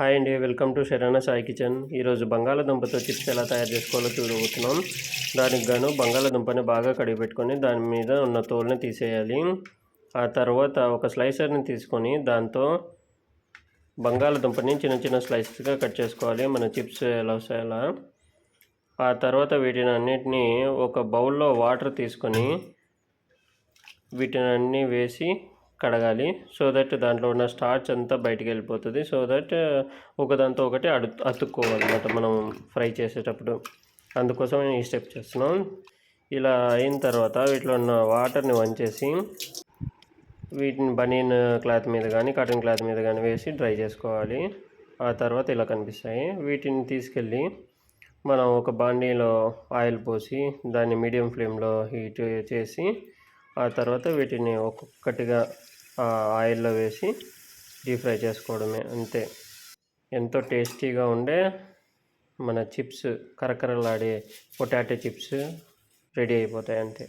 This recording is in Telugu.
హాయ్ అండి, welcome to Saran Sai kitchen. ఈరోజు బంగాళాదుంపతో చిప్స్ ఎలా తయారు చేసుకోవాలో చూడబోతున్నాం. దానికి గాను బంగాళాదుంపని బాగా కడిగి పెట్టుకొని దాని మీద ఉన్న తోలుని తీసేయాలి. ఆ తర్వాత ఒక స్లైసర్ని తీసుకొని దాంతో బంగాళాదుంపని చిన్న చిన్న స్లైసెస్గా కట్ చేసుకోవాలి. మన చిప్స్ ఎలా వస్తాయి అలా. ఆ తర్వాత వీటిని అన్నిటినీ ఒక బౌల్లో వాటర్ తీసుకొని వీటిని అన్నీ వేసి కడగాలి. సో దట్ దాంట్లో ఉన్న స్టార్చ్ అంతా బయటికి వెళ్ళిపోతుంది. సో దట్ ఒకదాంతో ఒకటి అతుక్కోవాలన్నమాట మనం ఫ్రై చేసేటప్పుడు. అందుకోసం నేను ఈ స్టెప్ చేస్తున్నాం. ఇలా అయిన తర్వాత వీటిలో ఉన్న వాటర్ని వంచేసి వీటిని బనీన్ క్లాత్ మీద కానీ కాటన్ క్లాత్ మీద కానీ వేసి డ్రై చేసుకోవాలి. ఆ తర్వాత ఇలా కనిపిస్తాయి. వీటిని తీసుకెళ్ళి మనం ఒక బాండీలో ఆయిల్ పోసి దాన్ని మీడియం ఫ్లేమ్లో హీట్ చేసి ఆ తర్వాత వీటిని ఒక్కొక్కటిగా ఆయిల్లో వేసి డీప్ ఫ్రై చేసుకోవడమే, అంతే. ఎంతో టేస్టీగా ఉండే మన చిప్స్, కరకరలాడే పొటాటో చిప్స్ రెడీ అయిపోతాయి, అంతే.